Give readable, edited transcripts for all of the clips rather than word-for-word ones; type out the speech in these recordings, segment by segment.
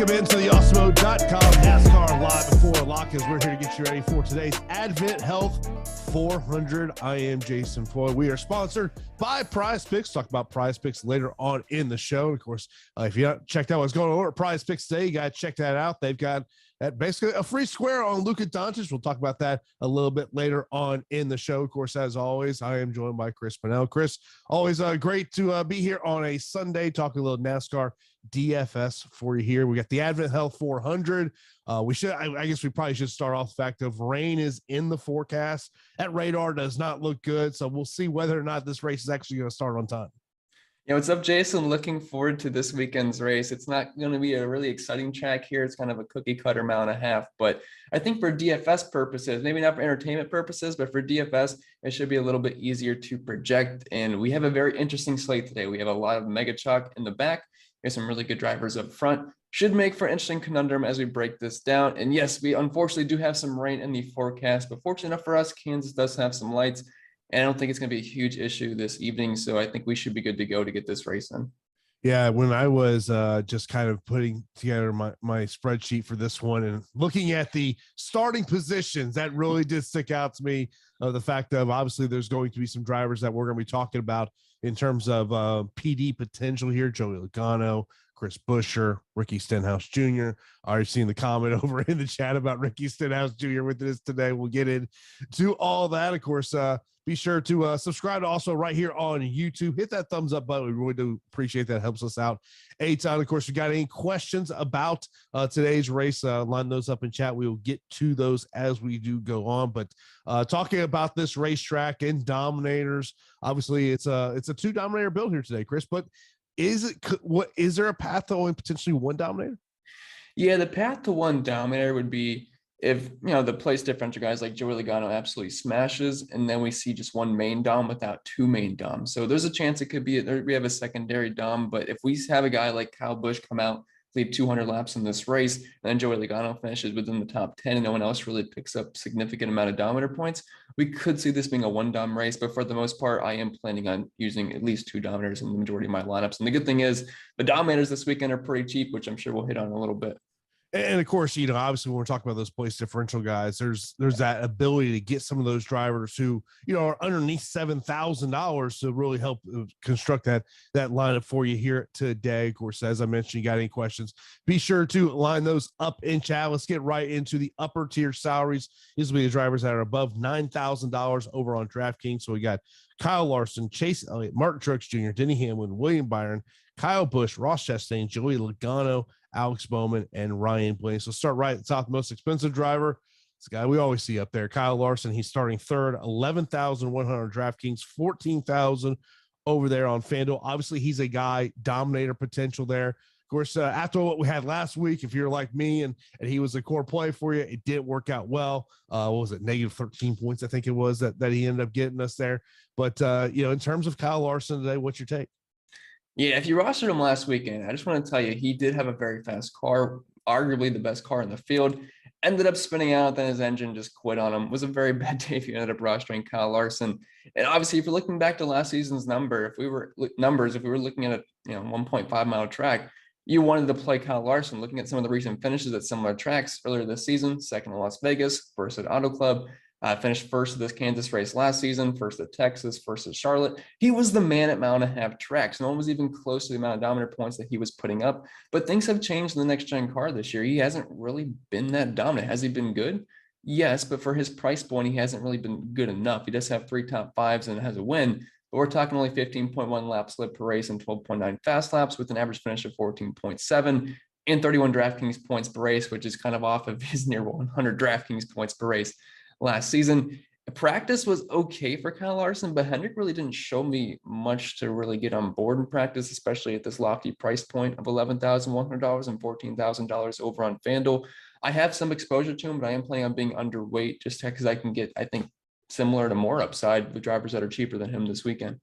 Welcome into the Awesemo.com NASCAR Live Before Lock as we're here to get you ready for today's Adventhealth 400. I am Jason Floyd. We are sponsored by Prizepicks. Talk about Prizepicks later on in the show. Of course, if you haven't checked out what's going on at Prizepicks today, you got to check that out. They've got basically a free square on Luka Doncic. We'll talk about that a little bit later on in the show. Of course, as always, I am joined by Chris Pennell. Chris, always great to be here on a Sunday talking a little NASCAR DFS for you here. We got the Adventhealth 400. I guess we probably should start off the fact of rain is in the forecast. That radar does not look good, so we'll see whether or not this race is actually going to start on time. Yeah, what's up, Jason? Looking forward to this weekend's race. It's not going to be a really exciting track here. It's kind of a cookie cutter mile and a half, but I think for DFS purposes, maybe not for entertainment purposes, but for DFS, it should be a little bit easier to project. And we have a very interesting slate today. We have a lot of mega chalk in the back. We have some really good drivers up front. Should make for an interesting conundrum as we break this down. And yes, we unfortunately do have some rain in the forecast, but fortunate enough for us, Kansas does have some lights. And I don't think it's going to be a huge issue this evening. So I think we should be good to go to get this race in. Yeah, when I was just kind of putting together my spreadsheet for this one and looking at the starting positions, that really did stick out to me. The fact of obviously there's going to be some drivers that we're going to be talking about in terms of PD potential here. Joey Logano, Chris Buescher, Ricky Stenhouse Jr. I already seen the comment over in the chat about Ricky Stenhouse Jr. with this today. We'll get into all that. Of course, be sure to subscribe also right here on YouTube. Hit that thumbs up button. We really do appreciate that. It helps us out a ton. Of course, if you got any questions about today's race, line those up in chat. We will get to those as we do go on. But talking about this racetrack and dominators, obviously it's a two dominator build here today, Chris. But is there a path to only potentially one dominator? Yeah, the path to one dominator would be if, the place differential guys like Joey Logano absolutely smashes, and then we see just one main dom without two main doms. So there's a chance it could be we have a secondary dom, but if we have a guy like Kyle Busch come out, lead 200 laps in this race, and then Joey Logano finishes within the top 10 and no one else really picks up significant amount of dominator points, we could see this being a one dom race. But for the most part, I am planning on using at least two dominators in the majority of my lineups. And the good thing is the dominators this weekend are pretty cheap, which I'm sure we'll hit on in a little bit. And of course, obviously when we're talking about those place differential guys, there's that ability to get some of those drivers who, are underneath $7,000 to really help construct that lineup for you here today. Of course, as I mentioned, you got any questions, be sure to line those up in chat. Let's get right into the upper tier salaries. These will be the drivers that are above $9,000 over on DraftKings. So we got Kyle Larson, Chase Elliott, Martin Truex Jr., Denny Hamlin, William Byron, Kyle Busch, Ross Chastain, Joey Logano, Alex Bowman, and Ryan Blaney. So start right at the top, most expensive driver. This guy we always see up there, Kyle Larson. He's starting third, 11,100 DraftKings, 14,000 over there on FanDuel. Obviously, he's a guy, dominator potential there. Of course, after what we had last week, if you're like me and he was a core play for you, it didn't work out well. What was it, negative 13 points, I think it was, that he ended up getting us there. But, in terms of Kyle Larson today, what's your take? Yeah, if you rostered him last weekend, I just want to tell you, he did have a very fast car, arguably the best car in the field, ended up spinning out, then his engine just quit on him. It was a very bad day if you ended up rostering Kyle Larson. And obviously, if you're looking back to last season's if we were looking at a 1.5 mile track, you wanted to play Kyle Larson. Looking at some of the recent finishes at similar tracks earlier this season, second in Las Vegas, first at Auto Club, finished first of this Kansas race last season, first at Texas, first at Charlotte. He was the man at mile and a half tracks. No one was even close to the amount of dominator points that he was putting up. But things have changed in the next gen car this year. He hasn't really been that dominant. Has he been good? Yes, but for his price point, he hasn't really been good enough. He does have 3 top 5s and has a win, but we're talking only 15.1 laps slip per race and 12.9 fast laps with an average finish of 14.7 and 31 DraftKings points per race, which is kind of off of his near 100 DraftKings points per race last season. Practice was okay for Kyle Larson, but Hendrick really didn't show me much to really get on board in practice, especially at this lofty price point of $11,100 and $14,000 over on FanDuel. I have some exposure to him, but I am planning on being underweight just because I can get, I think, similar to more upside with drivers that are cheaper than him this weekend.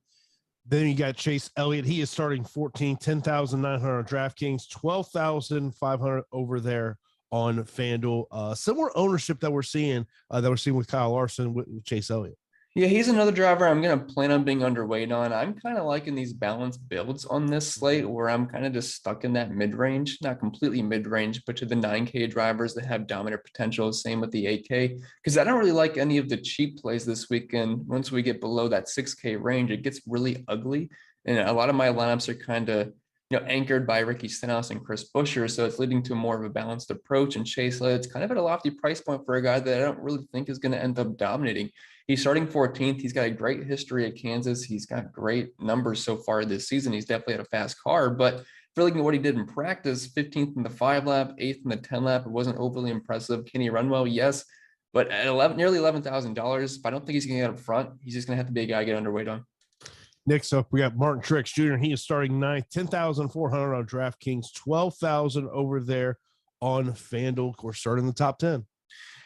Then you got Chase Elliott. He is starting 14, 10,900 DraftKings, 12,500 over there on FanDuel. Similar ownership that we're seeing with Kyle Larson with Chase Elliott. Yeah, he's another driver I'm going to plan on being underweight on. I'm kind of liking these balanced builds on this slate where I'm kind of just stuck in that mid-range, not completely mid-range, but to the 9K drivers that have dominant potential. Same with the 8K, because I don't really like any of the cheap plays this weekend. Once we get below that 6K range, it gets really ugly. And a lot of my lineups are kind of, anchored by Ricky Stenhouse and Chris Buescher. So it's leading to more of a balanced approach. And Chase Elliott's kind of at a lofty price point for a guy that I don't really think is going to end up dominating. He's starting 14th. He's got a great history at Kansas. He's got great numbers so far this season. He's definitely had a fast car, but for looking at what he did in practice, 15th in the 5 lap, 8th in the 10 lap, it wasn't overly impressive. Can he run well? Yes. But at nearly $11,000, if I don't think he's going to get up front, he's just going to have to be a guy I get underweight on. Next up, we got Martin Truex Jr. He is starting ninth, 10,400 on DraftKings, 12,000 over there on FanDuel. Of course, starting in the top 10.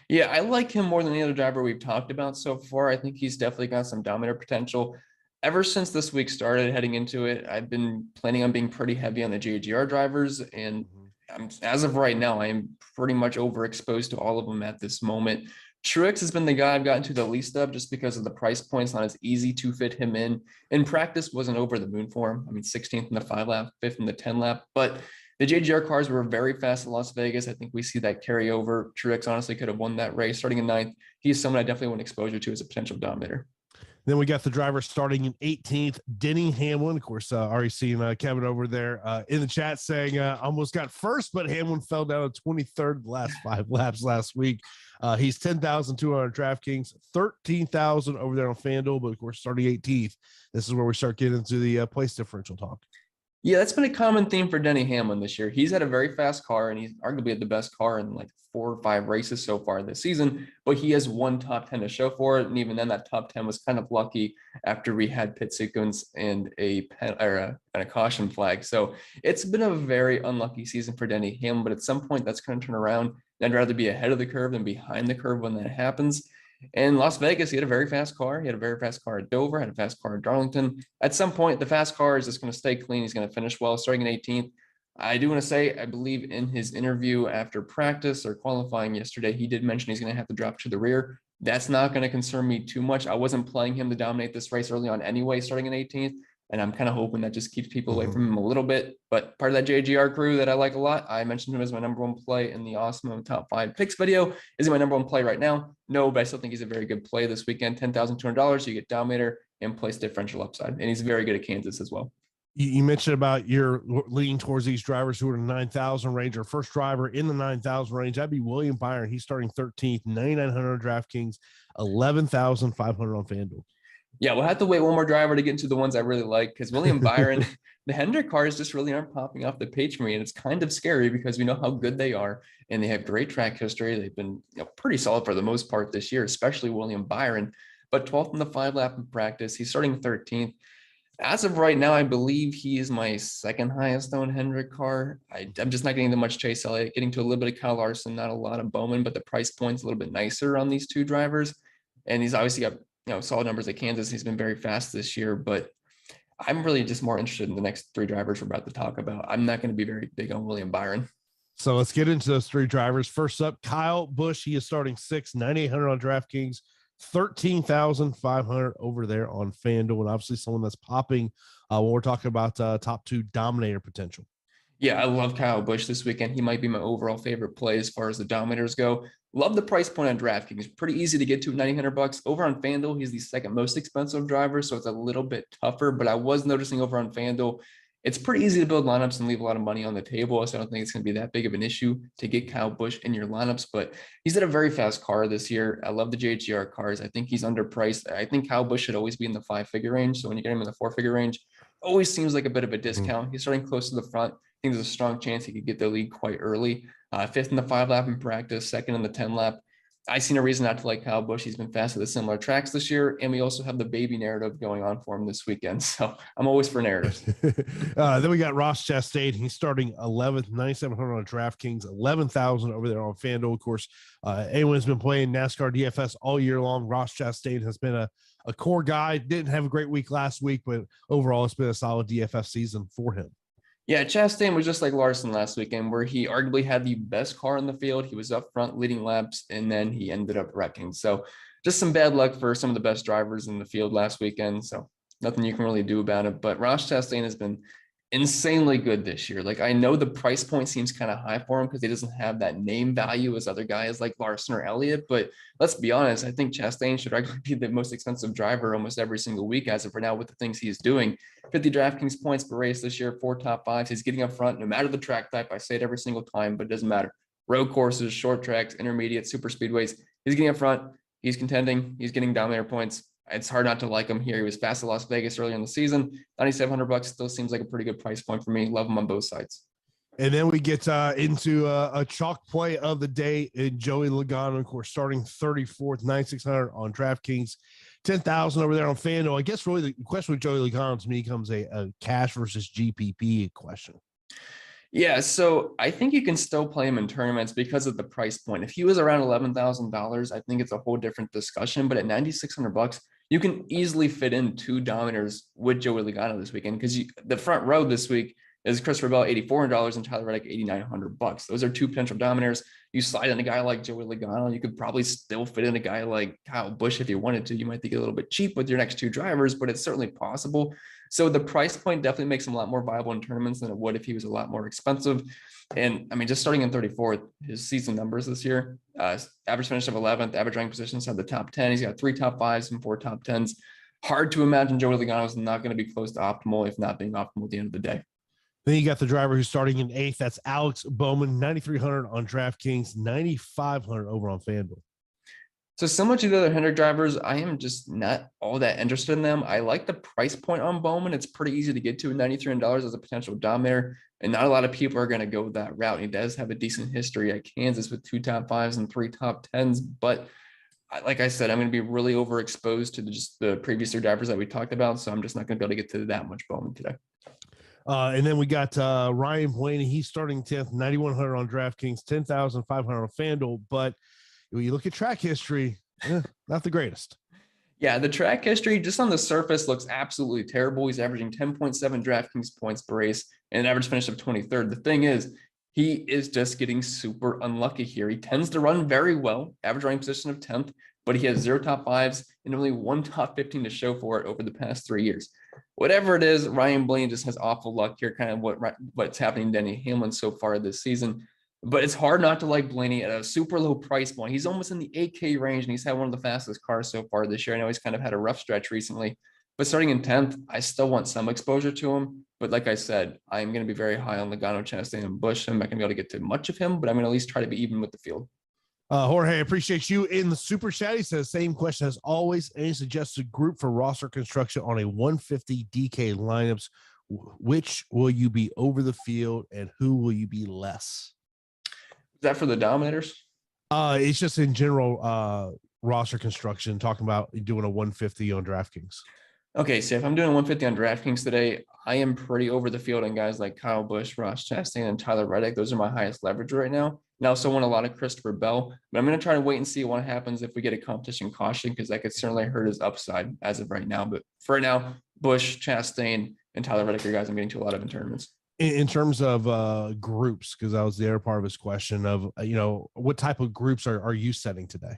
Yeah, I like him more than any other driver we've talked about so far. I think he's definitely got some dominator potential. Ever since this week started, heading into it, I've been planning on being pretty heavy on the JGR drivers. And as of right now, I am pretty much overexposed to all of them at this moment. Truex has been the guy I've gotten to the least of just because of the price points, not as easy to fit him in. In practice, wasn't over the moon for him. I mean, 16th in the 5 lap, 5th in the 10 lap, but the JGR cars were very fast in Las Vegas. I think we see that carry over. Truex honestly could have won that race. Starting in 9th, he's someone I definitely want exposure to as a potential dominator. Then we got the driver starting in 18th, Denny Hamlin. Of course, already seen Kevin over there in the chat saying almost got first, but Hamlin fell down to 23rd the last 5 laps last week. He's 10,200 DraftKings, 13,000 over there on FanDuel, but of course, starting 18th. This is where we start getting into the place differential talk. Yeah, that's been a common theme for Denny Hamlin this year. He's had a very fast car, and he's arguably had the best car in like 4 or 5 races so far this season, but he has one top 10 to show for it. And even then, that top 10 was kind of lucky after we had pit sequence and a caution flag. So it's been a very unlucky season for Denny Hamlin, but at some point that's going to turn around. I'd rather be ahead of the curve than behind the curve when that happens. In Las Vegas, he had a very fast car. He had a very fast car at Dover, had a fast car at Darlington. At some point, the fast car is just going to stay clean. He's going to finish well, starting in 18th. I do want to say, I believe in his interview after practice or qualifying yesterday, he did mention he's going to have to drop to the rear. That's not going to concern me too much. I wasn't playing him to dominate this race early on anyway, starting in 18th. And I'm kind of hoping that just keeps people away from him a little bit. But part of that JGR crew that I like a lot, I mentioned him as my #1 play in the Awesemo top 5 picks video. Is he my #1 play right now? No, but I still think he's a very good play this weekend. $10,200, you get dominator and place differential upside. And he's very good at Kansas as well. You mentioned about your leaning towards these drivers who are in the 9,000 range. Our first driver in the 9,000 range, that'd be William Byron. He's starting 13th, 9,900 DraftKings, 11,500 on FanDuel. Yeah, we'll have to wait one more driver to get into the ones I really like, because William Byron, the Hendrick cars just really aren't popping off the page for me. And it's kind of scary because we know how good they are and they have great track history. They've been pretty solid for the most part this year, especially William Byron. But 12th in the 5 lap in practice, he's starting 13th. As of right now, I believe he is my second highest owned Hendrick car. I'm just not getting that much Chase Elliott, getting to a little bit of Kyle Larson, not a lot of Bowman, but the price point's a little bit nicer on these two drivers. And he's obviously got solid numbers at Kansas. He's been very fast this year, but I'm really just more interested in the next 3 drivers we're about to talk about. I'm not going to be very big on William Byron. So let's get into those 3 drivers. First up, Kyle Busch. He is starting 6th, 9,800 on DraftKings, 13,500 over there on FanDuel. And obviously someone that's popping when we're talking about top 2 dominator potential. Yeah, I love Kyle Busch this weekend. He might be my overall favorite play as far as the dominators go. Love the price point on DraftKings. Pretty easy to get to, $9,900. Over on FanDuel, he's the second most expensive driver, so it's a little bit tougher. But I was noticing over on FanDuel, it's pretty easy to build lineups and leave a lot of money on the table. So I don't think it's going to be that big of an issue to get Kyle Busch in your lineups. But he's at a very fast car this year. I love the JGR cars. I think he's underpriced. I think Kyle Busch should always be in the 5-figure range. So when you get him in the 4-figure range, always seems like a bit of a discount. He's starting close to the front. I think there's a strong chance he could get the lead quite early. 5th in the 5 lap in practice, 2nd in the 10 lap. I see no reason not to like Kyle Busch. He's been fast at the similar tracks this year. And we also have the baby narrative going on for him this weekend. So I'm always for narratives. Then we got Ross Chastain. He's starting 11th, 9,700 on DraftKings, 11,000 over there on FanDuel. Of course, anyone who's been playing NASCAR DFS all year long, Ross Chastain has been a core guy. Didn't have a great week last week, but overall it's been a solid DFS season for him. Yeah, Chastain was just like Larson last weekend, where he arguably had the best car in the field. He was up front leading laps, and then he ended up wrecking. So just some bad luck for some of the best drivers in the field last weekend. So nothing you can really do about it. But Ross Chastain has been insanely good this year. Like, I know the price point seems kind of high for him because he doesn't have that name value as other guys like Larson or Elliott. But let's be honest, I think Chastain should arguably be the most expensive driver almost every single week as of right now with the things he's doing. 50 DraftKings points per race this year, 4 top 5s. He's getting up front no matter the track type. I say it every single time, but it doesn't matter. Road courses, short tracks, intermediate, super speedways. He's getting up front. He's contending. He's getting dominator points. It's hard not to like him here. He was fast at Las Vegas earlier in the season. $9,700 still seems like a pretty good price point for me. Love him on both sides. And then we get into a chalk play of the day in Joey Logano, of course, starting 34th, 9,600 on DraftKings, 10,000 over there on FanDuel. I guess really the question with Joey Logano to me becomes a cash versus GPP question. Yeah, so I think you can still play him in tournaments because of the price point. If he was around $11,000, I think it's a whole different discussion. But at $9,600, you can easily fit in 2 dominators with Joey Logano this weekend because the front row this week is Christopher Bell, $8,400, and Tyler Reddick, $8,900. Those are 2 potential dominators. You slide in a guy like Joey Logano, you could probably still fit in a guy like Kyle Busch if you wanted to. You might think a little bit cheap with your next 2 drivers, but it's certainly possible. So the price point definitely makes him a lot more viable in tournaments than it would if he was a lot more expensive. And I mean, just starting in 34th, his season numbers this year, average finish of 11th, average rank positions have the top 10. He's got 3 top 5s and 4 top 10s. Hard to imagine Joey Logano is not going to be close to optimal, if not being optimal at the end of the day. Then you got the driver who's starting in 8th. That's Alex Bowman, 9,300 on DraftKings, 9,500 over on FanDuel. So similar to the other Hendrick drivers, I am just not all that interested in them. I like the price point on Bowman. It's pretty easy to get to $9,300 as a potential dominator, and not a lot of people are going to go that route. He does have a decent history at Kansas with 2 top 5s and 3 top 10s, but like I said, I'm going to be really overexposed to just the previous 3 drivers that we talked about, so I'm just not going to be able to get to that much Bowman today. And then we got Ryan Blaney. He's starting 10th, 9,100 on DraftKings, 10,500 on FanDuel, but when you look at track history, not the greatest. Yeah, the track history just on the surface looks absolutely terrible. He's averaging 10.7 DraftKings points per race and an average finish of 23rd. The thing is, he is just getting super unlucky here. He tends to run very well, average running position of 10th, but he has 0 top 5s and only 1 top 15 to show for it over the past 3 years. Whatever it is, Ryan Blaney just has awful luck here, kind of what's happening to Denny Hamlin so far this season. But it's hard not to like Blaney at a super low price point. He's almost in the 8K range, and he's had one of the fastest cars so far this year. I know he's kind of had a rough stretch recently, but starting in 10th, I still want some exposure to him. But like I said, I'm going to be very high on Logano, Chastain, and Busch. I'm not going to be able to get to much of him, but I'm going to at least try to be even with the field. Jorge, I appreciate you in the super chat. He says, same question as always. Any suggested group for roster construction on a 150 DK lineups? Which will you be over the field and who will you be less? Is that for the dominators? It's just in general roster construction, talking about doing a 150 on DraftKings. Okay, so if I'm doing 150 on DraftKings today, I am pretty over the field on guys like Kyle Busch, Ross Chastain, and Tyler Reddick. Those are my highest leverage right now. And I also want a lot of Christopher Bell, but I'm going to try to wait and see what happens if we get a competition caution, because that could certainly hurt his upside as of right now. But for right now, Busch, Chastain, and Tyler Reddick are guys I'm getting to a lot of in tournaments. In terms of groups, because that was the other part of his question of, what type of groups are you setting today?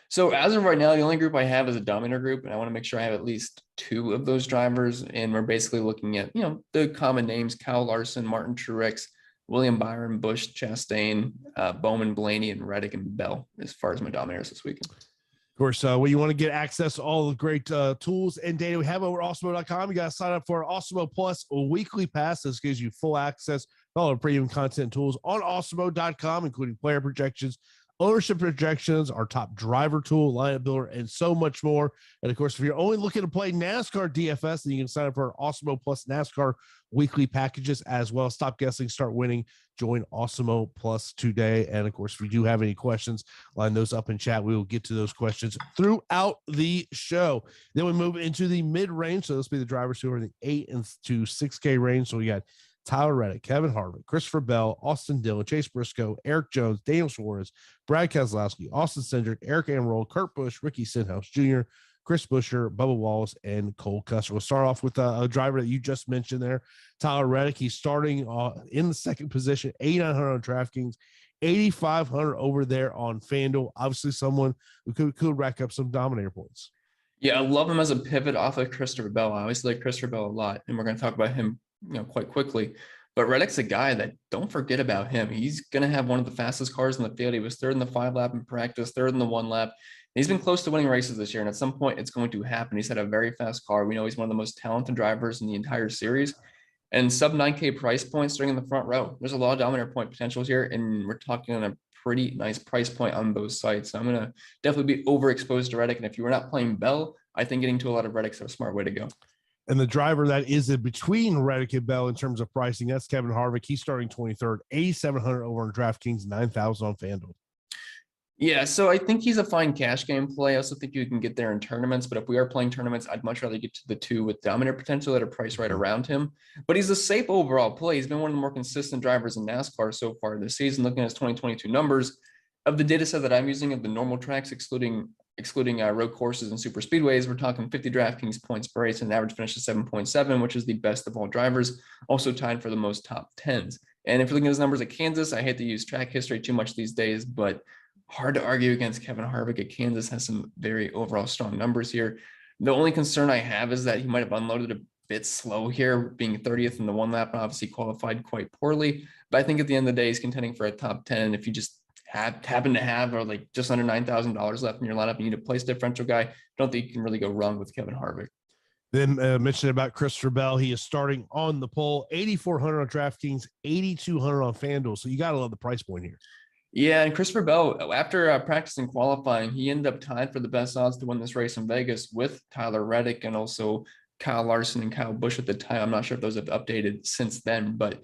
So as of right now, the only group I have is a dominator group, and I want to make sure I have at least 2 of those drivers. And we're basically looking at, the common names: Kyle Larson, Martin Truex, William Byron, Busch, Chastain, Bowman, Blaney, and Reddick and Bell, as far as my dominators this weekend. Of course, when you want to get access to all the great tools and data we have over at Awesemo.com, you got to sign up for Awesemo Plus weekly pass. This gives you full access to all the premium content tools on Awesemo.com, including player projections, ownership projections, our top driver tool, lineup builder, and so much more. And of course, if you're only looking to play NASCAR DFS, then you can sign up for Awesemo Plus NASCAR weekly packages as well. Stop guessing, start winning. Join Awesemo Plus today. And of course, if you do have any questions, line those up in chat. We will get to those questions throughout the show. Then we move into the mid-range. So this will be the drivers who are in the 8 to 6K range. So we got Tyler Reddick, Kevin Harvick, Christopher Bell, Austin Dillon, Chase Briscoe, Eric Jones, Daniel Suarez, Brad Keselowski, Austin Cindric, Eric Amarola, Kurt Busch, Ricky Stenhouse Jr., Chris Buescher, Bubba Wallace, and Cole Custer. We'll start off with a driver that you just mentioned there, Tyler Reddick. He's starting in the second position, 8,900 on DraftKings, 8,500 over there on FanDuel. Obviously, someone who could rack up some dominator points. Yeah, I love him as a pivot off of Christopher Bell. I always like Christopher Bell a lot, and we're going to talk about him, quite quickly. But Reddick's a guy that don't forget about him. He's going to have one of the fastest cars in the field. He was third in the 5 lap in practice, third in the 1 lap. He's been close to winning races this year, and at some point it's going to happen. He's had a very fast car. We know he's one of the most talented drivers in the entire series. And sub 9K price point starting in the front row. There's a lot of dominator point potentials here, and we're talking on a pretty nice price point on both sides. So I'm going to definitely be overexposed to Reddick. And if you were not playing Bell, I think getting to a lot of Reddick's a smart way to go. And the driver that is in between Reddick and Bell in terms of pricing, that's Kevin Harvick. He's starting 23rd, 8,700 over on DraftKings, 9,000 on FanDuel. Yeah, so I think he's a fine cash game play. I also think you can get there in tournaments, but if we are playing tournaments, I'd much rather get to the 2 with dominant potential at a price right around him. But he's a safe overall play. He's been one of the more consistent drivers in NASCAR so far this season. Looking at his 2022 numbers of the data set that I'm using of the normal tracks, excluding road courses and super speedways, we're talking 50 DraftKings points per race and an average finish of 7.7, which is the best of all drivers, also tied for the most top 10s. And if you're looking at his numbers at Kansas, I hate to use track history too much these days, but hard to argue against Kevin Harvick at Kansas. Has some very overall strong numbers here. The only concern I have is that he might have unloaded a bit slow here, being 30th in the 1 lap and obviously qualified quite poorly. But I think at the end of the day, he's contending for a top 10. And if you just happen to have or like just under $9,000 left in your lineup, you need a place differential guy, I don't think you can really go wrong with Kevin Harvick. Then mentioned about Christopher Bell. He is starting on the pole, 8,400 on DraftKings, 8,200 on FanDuel. So you got to love the price point here. Yeah, and Christopher Bell, after practicing qualifying, he ended up tied for the best odds to win this race in Vegas with Tyler Reddick and also Kyle Larson and Kyle Busch at the time. I'm not sure if those have updated since then, but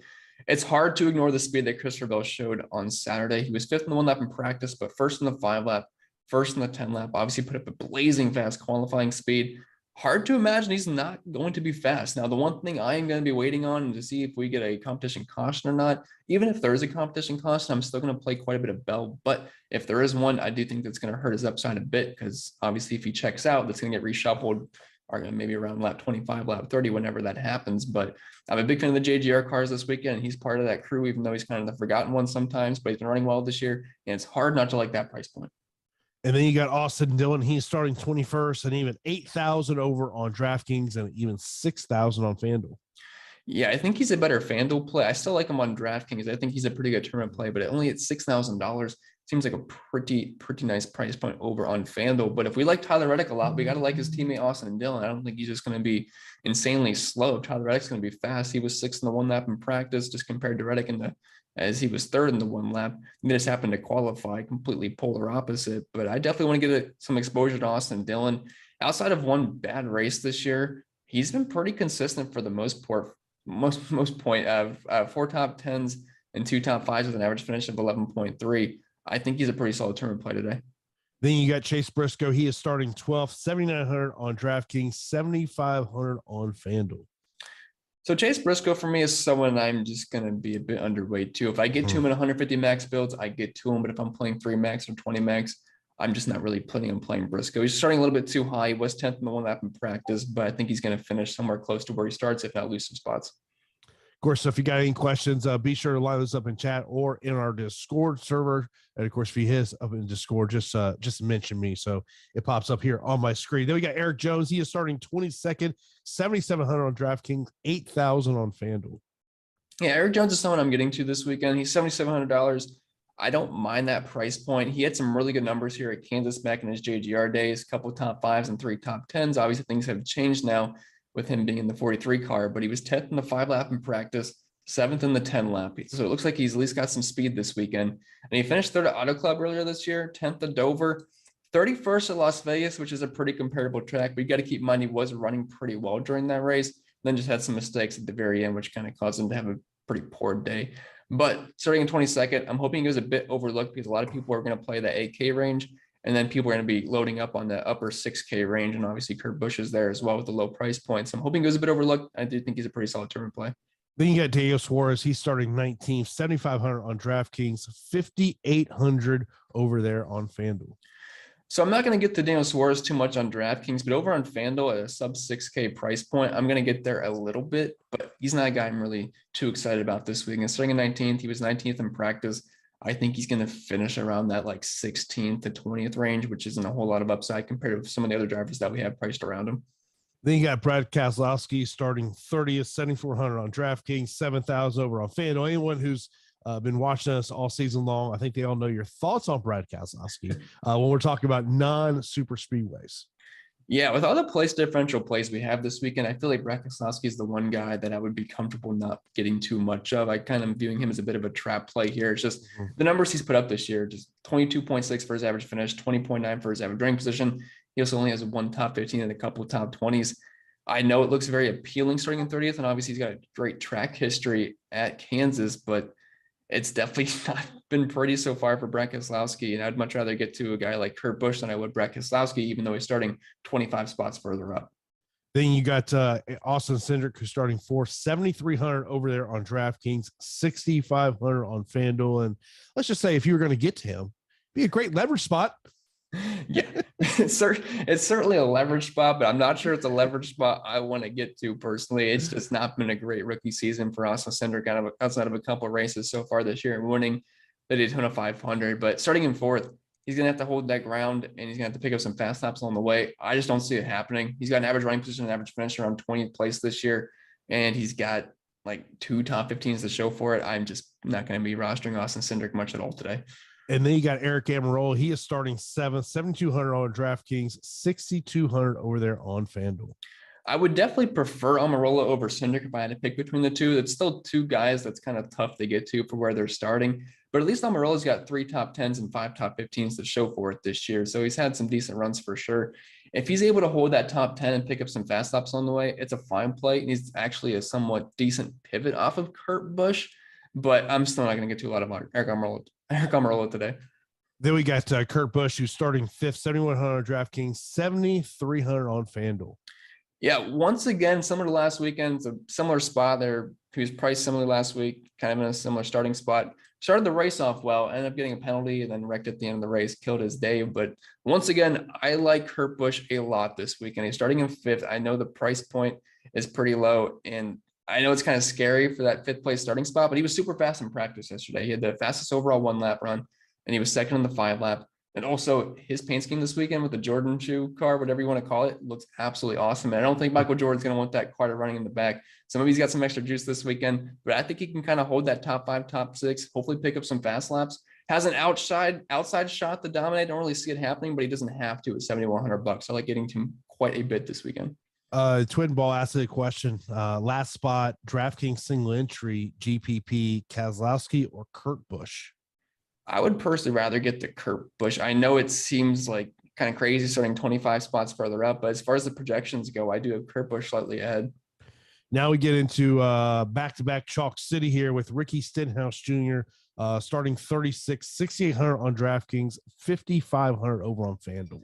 it's hard to ignore the speed that Christopher Bell showed on Saturday. He was 5th in the 1 lap in practice, but 1st in the 5 lap, 1st in the 10 lap, obviously put up a blazing fast qualifying speed. Hard to imagine he's not going to be fast. Now, the one thing I am going to be waiting on to see if we get a competition caution or not. Even if there is a competition caution, I'm still going to play quite a bit of Bell. But if there is one, I do think that's going to hurt his upside a bit, because obviously if he checks out, that's going to get reshuffled or maybe around lap 25, lap 30, whenever that happens. But I'm a big fan of the JGR cars this weekend, and he's part of that crew, even though he's kind of the forgotten one sometimes, but he's been running well this year, and it's hard not to like that price point. And then you got Austin Dillon. He's starting 21st and even 8,000 over on DraftKings and even 6,000 on FanDuel. Yeah, I think he's a better FanDuel play. I still like him on DraftKings. I think he's a pretty good tournament play, but only at $6,000 seems like a pretty nice price point over on FanDuel. But if we like Tyler Reddick a lot, we got to like his teammate Austin Dillon. I don't think he's just going to be insanely slow. Tyler Reddick's going to be fast. He was 6th in the 1 lap in practice, just compared to Reddick as he was 3rd in the 1 lap. He just happened to qualify completely polar opposite. But I definitely want to get some exposure to Austin Dillon. Outside of one bad race this year, he's been pretty consistent for the most part. Most point of 4 top 10s and 2 top 5s with an average finish of 11.3. I think he's a pretty solid tournament play today. Then you got Chase Briscoe. He is starting 12th, 7,900 on DraftKings, 7,500 on FanDuel. So Chase Briscoe for me is someone I'm just going to be a bit underweight too. If I get to him in 150 max builds, I get to him. But if I'm playing 3 max or 20 max, I'm just not really planning on playing Briscoe. He's starting a little bit too high. He was 10th in the 1 lap in practice, but I think he's going to finish somewhere close to where he starts, if not lose some spots. Of course, so if you got any questions, be sure to line those up in chat or in our Discord server. And of course, if you hit us up in Discord, just mention me so it pops up here on my screen. Then we got Eric Jones. He is starting 22nd, 7,700 on DraftKings, 8,000 on FanDuel. Yeah, Eric Jones is someone I'm getting to this weekend. He's $7,700. I don't mind that price point. He had some really good numbers here at Kansas back in his JGR days, a couple top 5s and 3 top 10s. Obviously, things have changed now with him being in the 43 car, but he was 10th in the 5 lap in practice, 7th in the 10 lap. So it looks like he's at least got some speed this weekend. And he finished 3rd at Auto Club earlier this year, 10th at Dover, 31st at Las Vegas, which is a pretty comparable track. But you got to keep in mind he was running pretty well during that race, then just had some mistakes at the very end, which kind of caused him to have a pretty poor day. But starting in 22nd, I'm hoping he goes a bit overlooked because a lot of people are going to play the 8K range. And then people are going to be loading up on the upper 6K range. And obviously Kurt Busch is there as well with the low price points. I'm hoping he goes a bit overlooked. I do think he's a pretty solid tournament play. Then you got Diego Suarez. He's starting 19th, 7,500 on DraftKings, 5,800 over there on FanDuel. So I'm not going to get to Daniel Suarez too much on DraftKings, but over on FanDuel at a sub 6K price point, I'm going to get there a little bit, but he's not a guy I'm really too excited about this week. And starting in 19th, he was 19th in practice, I think he's going to finish around that like 16th to 20th range, which isn't a whole lot of upside compared to some of the other drivers that we have priced around him. Then you got Brad Keselowski starting 30th, 7,400 on DraftKings, 7,000 over on FanDuel. Anyone who's been watching us all season long, I think they all know your thoughts on Brad Keselowski when we're talking about non-super speedways. Yeah, with all the place differential plays we have this weekend, I feel like Brad Keselowski is the one guy that I would be comfortable not getting too much of. I kind of viewing him as a bit of a trap play here. It's just the numbers he's put up this year, just 22.6 for his average finish, 20.9 for his average running position. He also only has one top 15 and a couple of top 20s. I know it looks very appealing starting in 30th, and obviously he's got a great track history at Kansas, but it's definitely not been pretty so far for Brad Keselowski. And I'd much rather get to a guy like Kurt Busch than I would Brad Keselowski, even though he's starting 25 spots further up. Then you got Austin Cindric, who's starting 7,300 over there on DraftKings, 6,500 on FanDuel. And let's just say if you were going to get to him, be a great leverage spot. Yeah, it's certainly a leverage spot, but I'm not sure it's a leverage spot I want to get to personally. It's just not been a great rookie season for Austin Cindric outside of a couple of races so far this year and winning the Daytona 500. But starting in 4th, he's going to have to hold that ground and he's going to have to pick up some fast laps along the way. I just don't see it happening. He's got an average running position, an average finish around 20th place this year, and he's got like 2 top 15s to show for it. I'm just not going to be rostering Austin Cindric much at all today. And then you got Eric Amarola. He is starting 7th, 7,200 on DraftKings, 6,200 over there on FanDuel. I would definitely prefer Amarola over Cindric if I had to pick between the two. It's still two guys that's kind of tough to get to for where they're starting. But at least Amarola's got 3 top 10s and 5 top 15s to show for it this year. So he's had some decent runs for sure. If he's able to hold that top 10 and pick up some fast stops on the way, it's a fine play. And he's actually a somewhat decent pivot off of Kurt Busch. But I'm still not going to get to a lot of Eric Amarola today. Then we got Kurt Busch, who's starting 5th, 7,100 on DraftKings, 7,300 on FanDuel. Yeah, once again, similar to last weekend, it's a similar spot there. He was priced similar last week, kind of in a similar starting spot. Started the race off well, ended up getting a penalty, and then wrecked at the end of the race, killed his day. But once again, I like Kurt Busch a lot this weekend. He's starting in 5th. I know the price point is pretty low, and I know it's kind of scary for that 5th place starting spot, but he was super fast in practice yesterday. He had the fastest overall 1-lap run, and he was second in the 5-lap. And also his paint scheme this weekend with the Jordan shoe car, whatever you want to call it, looks absolutely awesome. And I don't think Michael Jordan's going to want that car running in the back. So maybe he's got some extra juice this weekend, but I think he can kind of hold that top 5, top 6, hopefully pick up some fast laps. Has an outside shot to dominate. Don't really see it happening, but he doesn't have to at $7,100. I like getting to him quite a bit this weekend. Twin Ball asked a question. Last spot, DraftKings single entry, GPP, Keselowski or Kurt Busch? I would personally rather get the Kurt Busch. I know it seems like kind of crazy starting 25 spots further up, but as far as the projections go, I do have Kurt Busch slightly ahead. Now we get into back-to-back Chalk City here with Ricky Stenhouse Jr. Starting 36, 6,800 on DraftKings, 5,500 over on FanDuel.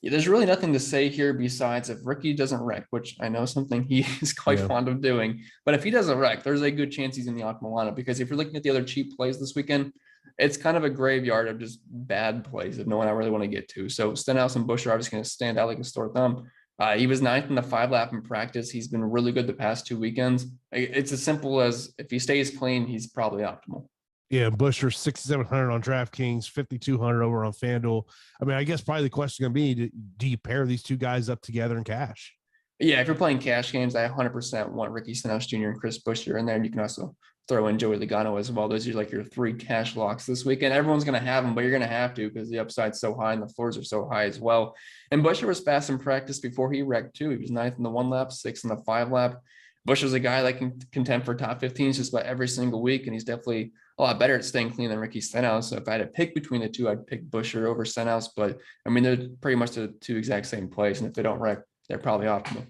Yeah, there's really nothing to say here besides if Ricky doesn't wreck, which I know is something he is quite fond of doing. But if he doesn't wreck, there's a good chance he's in the optimal lineup, because if you're looking at the other cheap plays this weekend, it's kind of a graveyard of just bad plays that no one I really want to get to. So Stenhouse and Busch are obviously going to stand out like a sore thumb. He was 9th in the 5-lap in practice. He's been really good the past 2 weekends. It's as simple as if he stays clean, he's probably optimal. Yeah, Buescher 6,700 on DraftKings, 5,200 over on FanDuel. I mean, I guess probably the question is going to be, do you pair these two guys up together in cash? Yeah, if you're playing cash games, I 100% want Ricky Stenhouse Jr. and Chris Buescher in there. And you can also throw in Joey Logano as well. Those are like your 3 cash locks this weekend. Everyone's going to have them, but you're going to have to because the upside's so high and the floors are so high as well. And Buescher was fast in practice before he wrecked too. He was 9th in the 1-lap, 6th in the 5-lap. Buescher's a guy that can contend for top 15s just about every single week, and he's definitely a lot better at staying clean than Ricky Stenhouse. So if I had to pick between the two, I'd pick Buescher over Stenhouse. But I mean, they're pretty much the 2 exact same plays, and if they don't wreck, they're probably optimal.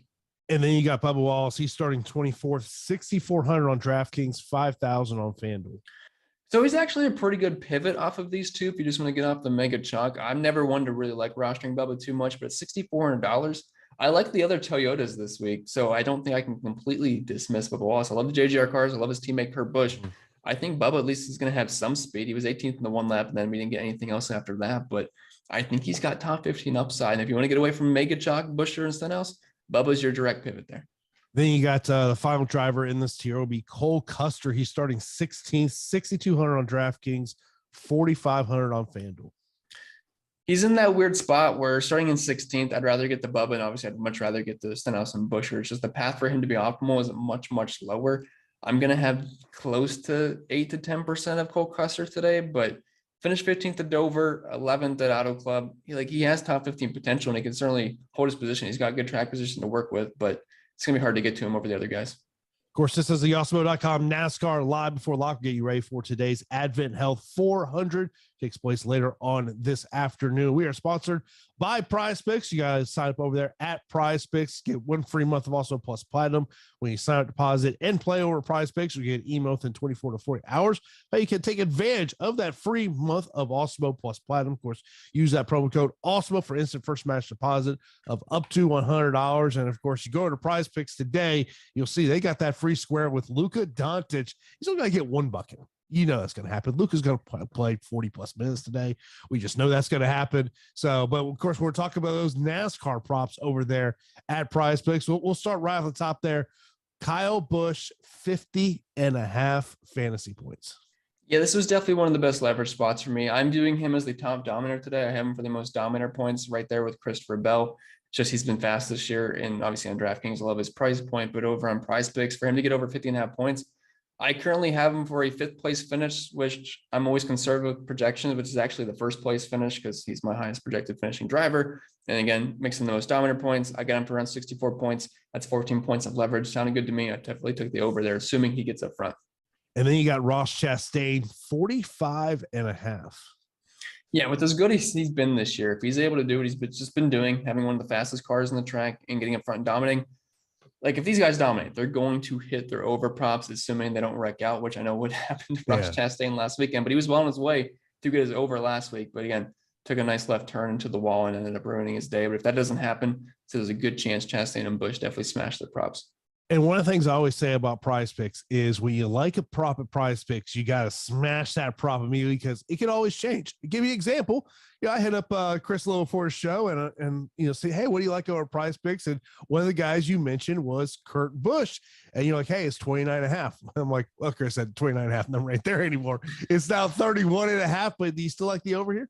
And then you got Bubba Wallace. He's starting 24th, 6,400 on DraftKings, 5,000 on FanDuel. So he's actually a pretty good pivot off of these two if you just want to get off the mega chalk. I'm never one to really like rostering Bubba too much, but at $6,400, I like the other Toyotas this week. So I don't think I can completely dismiss Bubba Wallace. I love the JGR cars. I love his teammate Kurt Busch. I think Bubba at least is going to have some speed. He was 18th in the 1-lap, and then we didn't get anything else after that. But I think he's got top 15 upside. And if you want to get away from mega chalk, Buescher and Stenhouse, Bubba's your direct pivot there. Then you got the final driver in this tier will be Cole Custer. He's starting 16th, 6,200 on DraftKings, 4,500 on FanDuel. He's in that weird spot where starting in 16th, I'd rather get the Bubba, and obviously I'd much rather get the Stenhouse and Buescher. It's just the path for him to be optimal is much, much lower. I'm going to have close to 8 to 10% of Cole Custer today, but finished 15th at Dover, 11th at Auto Club. He has top 15 potential, and he can certainly hold his position. He's got good track position to work with, but it's going to be hard to get to him over the other guys. Of course, this is the Awesemo.com NASCAR live before lock. Get you ready for today's Adventhealth 400. Takes place later on this afternoon. We are sponsored by Prizepicks. You guys sign up over there at Prizepicks. Get 1 free month of also plus platinum when you sign up, deposit, and play over Prizepicks. You get an email within 24 to 40 hours. But you can take advantage of that free month of Awesemo plus platinum. Of course, use that promo code Awesemo for instant first match deposit of up to $100. And of course, you go to Prizepicks today, you'll see they got that free square with Luka Doncic. He's only going to get 1 bucket. You know that's going to happen. Luka's going to play 40 plus minutes today. We just know that's going to happen. So, but of course, we're talking about those NASCAR props over there at Prizepicks. We'll start right off the top there. Kyle Busch, 50.5 fantasy points. Yeah, this was definitely one of the best leverage spots for me. I'm doing him as the top dominator today. I have him for the most dominator points right there with Christopher Bell. Just he's been fast this year, and obviously on DraftKings, I love his price point, but over on Prizepicks, for him to get over 50.5 points, I currently have him for a 5th place finish, which I'm always conservative with projections, which is actually the 1st place finish because he's my highest projected finishing driver. And again, mixing the most dominant points, I got him for around 64 points. That's 14 points of leverage. Sounded good to me. I definitely took the over there, assuming he gets up front. And then you got Ross Chastain, 45.5. Yeah, with as good as he's been this year, if he's able to do what he's just been doing, having one of the fastest cars in the track and getting up front and dominating, if these guys dominate, they're going to hit their over props, assuming they don't wreck out, which I know would happen to Ross Chastain last weekend, but he was well on his way to get his over last week. But again, took a nice left turn into the wall and ended up ruining his day. But if that doesn't happen, so there's a good chance Chastain and Busch definitely smash their props. And one of the things I always say about Prizepicks is when you like a prop at Prizepicks, you got to smash that prop immediately because it can always change. To give you an example, I hit up Chris Little for a show and say, hey, what do you like over Prizepicks? And one of the guys you mentioned was Kurt Busch. And you're like, hey, it's 29.5. I'm like, well, Chris, that 29.5 number right there anymore. It's now 31.5, but do you still like the over here?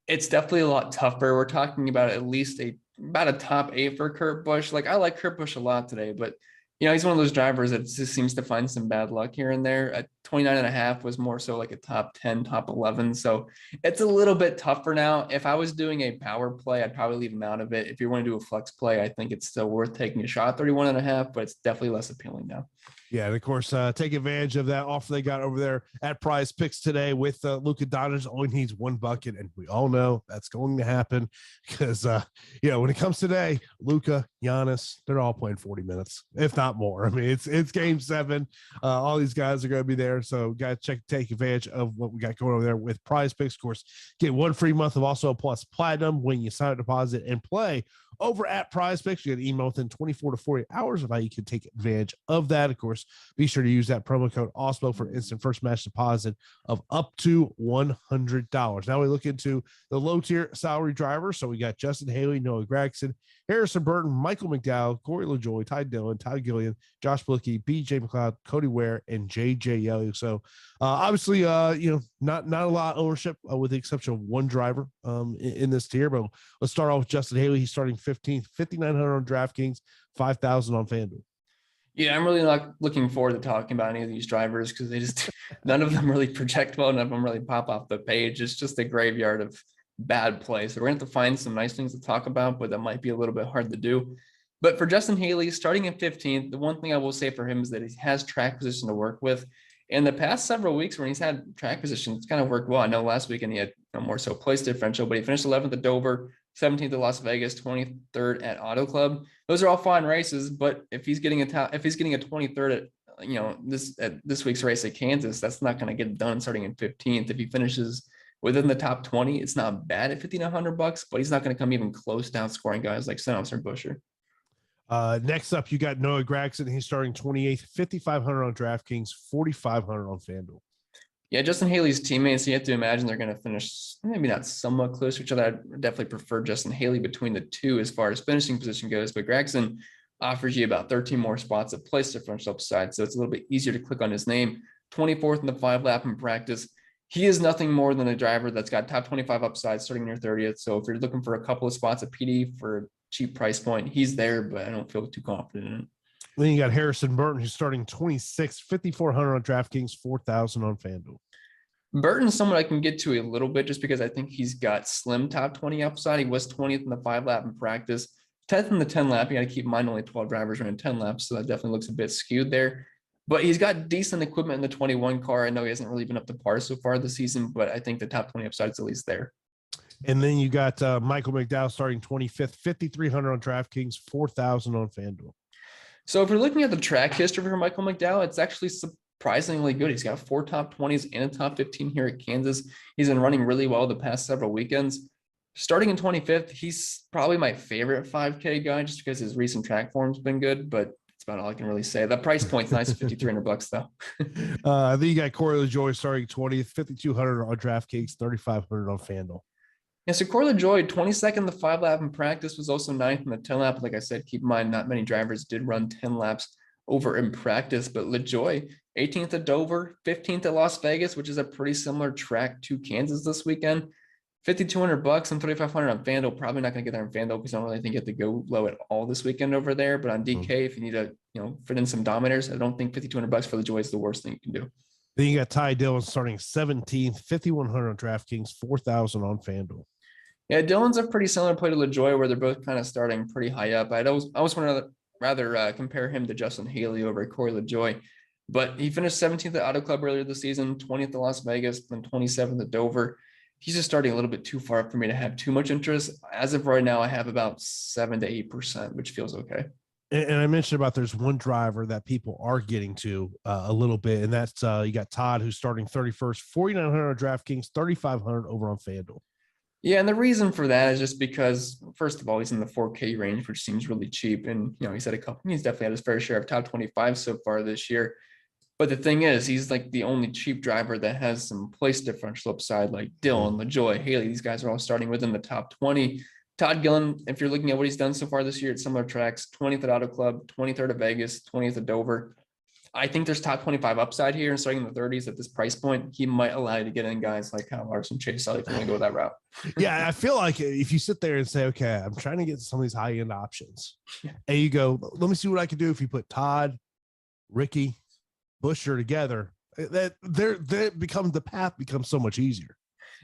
It's definitely a lot tougher. We're talking about at least about a top 8 for Kurt Busch. I like Kurt Busch a lot today, but he's one of those drivers that just seems to find some bad luck here and there. At 29.5 was more so like a top 10, top 11. So it's a little bit tougher now. If I was doing a power play, I'd probably leave him out of it. If you want to do a flex play, I think it's still worth taking a shot at 31.5, but it's definitely less appealing now. Yeah, and of course, take advantage of that offer they got over there at Prizepicks today with Luka Doncic. Only needs 1 bucket, and we all know that's going to happen because, when it comes today, Luka, Giannis, they're all playing 40 minutes, if not more. I mean, it's Game 7. All these guys are going to be there, so got to take advantage of what we got going over there with Prizepicks. Of course, get 1 free month of also plus platinum when you sign up, deposit, and play over at Prizepicks. You get an email within 24 to 40 hours of how you can take advantage of that. Of course, be sure to use that promo code Awesemo for instant first match deposit of up to $100. Now we look into the low tier salary drivers. So we got Justin Haley, Noah Gragson, Harrison Burton, Michael McDowell, Corey LaJoie, Ty Dillon, Ty Gillian, Josh Blicky, BJ McLeod, Cody Ware, and JJ Elliott. So obviously, not a lot of ownership with the exception of 1 driver in this tier. But let's start off with Justin Haley. He's starting 15th, 5,900 on DraftKings, 5,000 on FanDuel. Yeah, I'm really not looking forward to talking about any of these drivers because they just none of them really project well. None of them really pop off the page. It's just a graveyard of bad plays. So we're going to have to find some nice things to talk about, but that might be a little bit hard to do. But for Justin Haley, starting at 15th, the one thing I will say for him is that he has track position to work with. In the past several weeks when he's had track position, it's kind of worked well. I know last weekend he had more so place differential, but he finished 11th at Dover, 17th at Las Vegas, 23rd at Auto Club. Those are all fine races, but if he's getting a 23rd at this week's race at Kansas, that's not going to get done starting in 15th. If he finishes within the top 20, it's not bad at $5,900, but he's not going to come even close to outscoring guys like Stenhouse or Buescher. Next up, you got Noah Gragson. He's starting 28th, 5,500 on DraftKings, 4,500 on FanDuel. Yeah, Justin Haley's teammates, you have to imagine they're going to finish maybe not somewhat close to each other. I'd definitely prefer Justin Haley between the two as far as finishing position goes, but Gragson offers you about 13 more spots of place differential upside, so it's a little bit easier to click on his name. 24th in the 5 lap in practice. he is nothing more than a driver that's got top 25 upside starting near 30th. So if you're looking for a couple of spots at PD for a cheap price point, he's there, but I don't feel too confident in it. Then you got Harrison Burton, who's starting 26, 5,400 on DraftKings, 4,000 on FanDuel. Burton's someone I can get to a little bit just because I think he's got slim top 20 upside. He was 20th in the 5-lap in practice, 10th in the 10-lap. You got to keep in mind only 12 drivers running 10 laps, so that definitely looks a bit skewed there. But he's got decent equipment in the 21 car. I know he hasn't really been up to par so far this season, but I think the top 20 upside is at least there. And then you got Michael McDowell starting 25th, 5,300 on DraftKings, 4,000 on FanDuel. So if you're looking at the track history for Michael McDowell, it's actually surprisingly good. He's got 4 top 20s and a top 15 here at Kansas. He's been running really well the past several weekends. Starting in 25th, he's probably my favorite 5K guy just because his recent track form's been good, but that's about all I can really say. The price point's nice at $5,300 though. Then you got Corey LaJoie starting 20th, 5,200 on DraftKings, 3,500 on FanDuel. Yeah, so Corey LaJoie, 22nd the 5-lap in practice, was also 9th in the 10-lap. Like I said, keep in mind, not many drivers did run 10 laps over in practice, but LaJoie, 18th at Dover, 15th at Las Vegas, which is a pretty similar track to Kansas this weekend. $5,200 and 3,500 on FanDuel. Probably not going to get there on FanDuel because I don't really think you have to go low at all this weekend over there. But on DK, if you need to, fit in some dominators, I don't think $5,200 for LaJoie is the worst thing you can do. Then you got Ty Dillon starting 17th, 5,100 on DraftKings, 4,000 on FanDuel. Yeah, Dillon's a pretty similar play to LaJoie where they're both kind of starting pretty high up. I always want to rather compare him to Justin Haley over Corey LaJoie. But he finished 17th at Auto Club earlier this season, 20th at Las Vegas, then 27th at Dover. He's just starting a little bit too far up for me to have too much interest. As of right now, I have about 7 to 8%, which feels okay. And I mentioned about there's one driver that people are getting to a little bit, and that's you got Todd, who's starting 31st, 4,900 on DraftKings, 3,500 over on FanDuel. Yeah, and the reason for that is just because, first of all, he's in the 4K range, which seems really cheap. And, he's definitely had his fair share of top 25 so far this year. But the thing is, he's like the only cheap driver that has some place differential upside, like Dillon, LaJoie, Haley. These guys are all starting within the top 20. Todd Gillen, if you're looking at what he's done so far this year at similar tracks, 20th at Auto Club, 23rd at Vegas, 20th at Dover. I think there's top 25 upside here, and starting in the 30s at this price point, he might allow you to get in guys like Kyle Larson, Chase Elliott if you want to go that route. Yeah, I feel like if you sit there and say, okay, I'm trying to get some of these high-end options, and you go, let me see what I can do if you put Todd, Ricky, Busher together, the path becomes so much easier.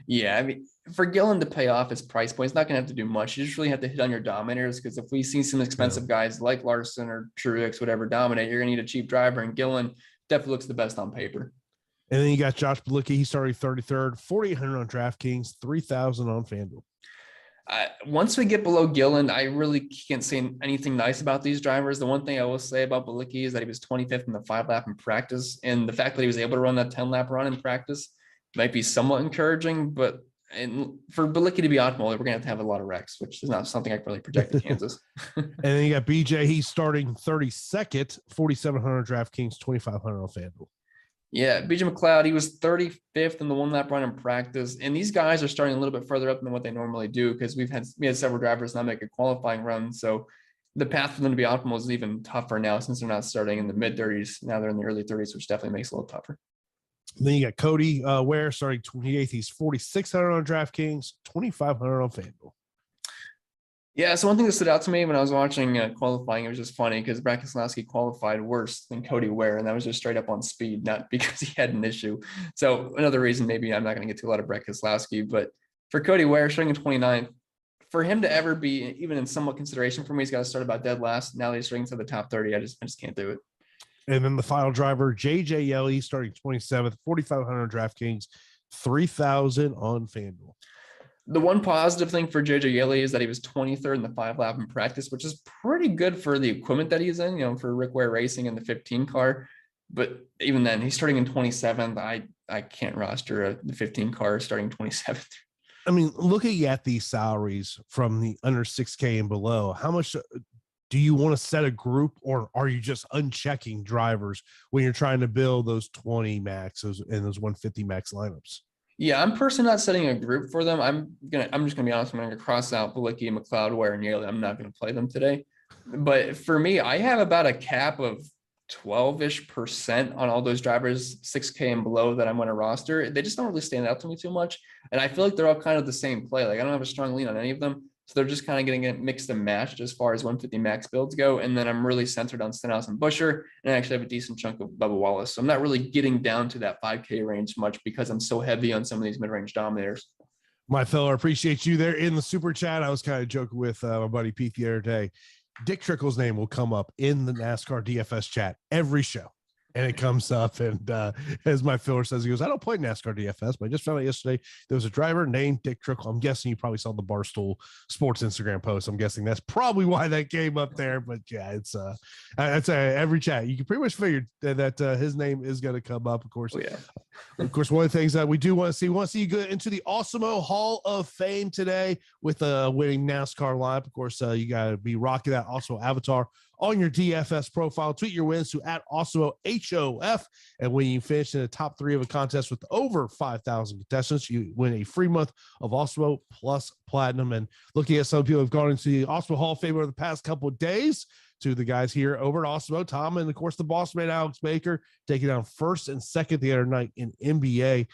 Yeah, I mean, for Gillen to pay off his price point, he's not going to have to do much. You just really have to hit on your dominators, because if we see some expensive guys like Larson or Truex, whatever, dominate, you're going to need a cheap driver, and Gillen definitely looks the best on paper. And then you got Josh Bilicki. He started 33rd, 4,800 on DraftKings, 3,000 on FanDuel. Once we get below Gillen, I really can't say anything nice about these drivers. The one thing I will say about Bilicki is that he was 25th in the 5-lap in practice, and the fact that he was able to run that 10-lap run in practice might be somewhat encouraging. But for Bilicki to be optimal, we're going to have a lot of wrecks, which is not something I can really project in Kansas. And then you got BJ. He's starting 32nd, 4,700 DraftKings, 2,500 on FanDuel. Yeah, BJ McLeod, he was 35th in the 1-lap run in practice. And these guys are starting a little bit further up than what they normally do, because we had several drivers not make a qualifying run. So the path for them to be optimal is even tougher now, since they're not starting in the mid-30s. Now they're in the early 30s, which definitely makes it a little tougher. And then you got Cody Ware starting 28th. He's 4,600 on DraftKings, 2,500 on FanDuel. Yeah, so one thing that stood out to me when I was watching qualifying, it was just funny because Brad Keselowski qualified worse than Cody Ware, and that was just straight up on speed, not because he had an issue. So another reason, maybe I'm not going to get to a lot of Brad Keselowski, but for Cody Ware, starting in 29th, for him to ever be even in somewhat consideration for me, he's got to start about dead last. Now that he's starting to the top 30, I just can't do it. And then the final driver, JJ Yeley, starting 27th, 4,500 DraftKings, 3,000 on FanDuel. The one positive thing for JJ Yeley is that he was 23rd in the 5-lap in practice, which is pretty good for the equipment that he's in, for Rick Ware Racing in the 15 car. But even then, he's starting in 27th. I can't roster the 15 car starting 27th. I mean, looking at these salaries from the under 6K and below, how much do you want to set a group, or are you just unchecking drivers when you're trying to build those 20 maxes and those 150 max lineups? Yeah, I'm personally not setting a group for them. I'm just gonna be honest. I'm gonna cross out Bilicki, McLeod, Ware, and Yale. I'm not gonna play them today. But for me, I have about a cap of 12-ish% on all those drivers 6K and below that I'm going to roster. They just don't really stand out to me too much. And I feel like they're all kind of the same play. Like I don't have a strong lean on any of them. So they're just kind of getting it mixed and matched as far as 150 max builds go. And then I'm really centered on Stenhouse and Buescher. And I actually have a decent chunk of Bubba Wallace. So I'm not really getting down to that 5K range much because I'm so heavy on some of these mid-range dominators. My fellow, I appreciate you there in the super chat. I was kind of joking with my buddy Pete the other day. Dick Trickle's name will come up in the NASCAR DFS chat every show. And it comes up, and as my filler says, he goes, I don't play NASCAR DFS, but I just found out yesterday there was a driver named Dick Trickle. I'm guessing you probably saw the Barstool Sports Instagram post. I'm guessing that's probably why that came up there. But yeah, it's every chat. You can pretty much figure that his name is going to come up, of course. Oh, yeah. Of course, one of the things that we do want to see you go into the Awesemo Hall of Fame today with a winning NASCAR lineup. Of course, you got to be rocking that Awesemo avatar on your DFS profile. Tweet your wins to @Awesemo HOF. And when you finish in the top 3 of a contest with over 5,000 contestants, you win a free month of Awesemo plus Platinum. And looking at some people who've gone into the Awesemo Hall of Fame over the past couple of days, to the guys here over at Awesemo, Tom, and of course the boss man Alex Baker taking down first and second the other night in NBA,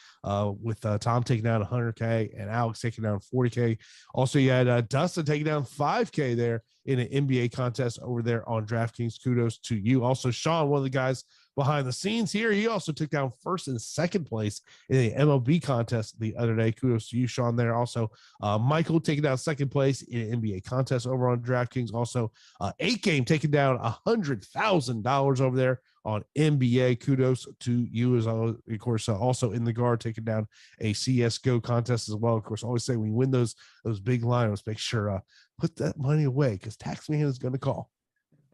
with Tom taking down 100K and Alex taking down 40K. Also, you had Dustin taking down 5K there in an NBA contest over there on DraftKings. Kudos to you. Also, Sean, one of the guys behind the scenes here, he also took down first and second place in the MLB contest the other day. Kudos to you, Sean, there. Also, Michael taking down second place in an NBA contest over on DraftKings. Also, 8Game taking down $100,000 over there on NBA. Kudos to you, as of course, also in the guard taking down a CSGO contest as well. Of course, I always say when you win those big lineups, make sure put that money away because Taxman is going to call.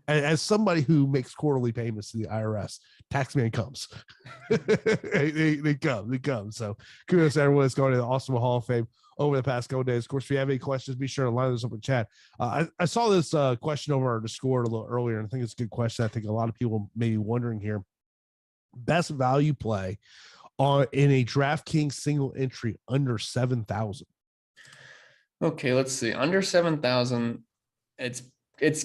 As somebody who makes quarterly payments to the IRS, Taxman comes. they come. So kudos to everyone that's going to the Awesemo Hall of Fame over the past couple of days. Of course, if you have any questions, be sure to line those up in chat. I saw this question over our Discord a little earlier, and I think it's a good question. I think a lot of people may be wondering here. Best value play in a DraftKings single entry under 7,000. Okay, let's see. Under 7,000, it's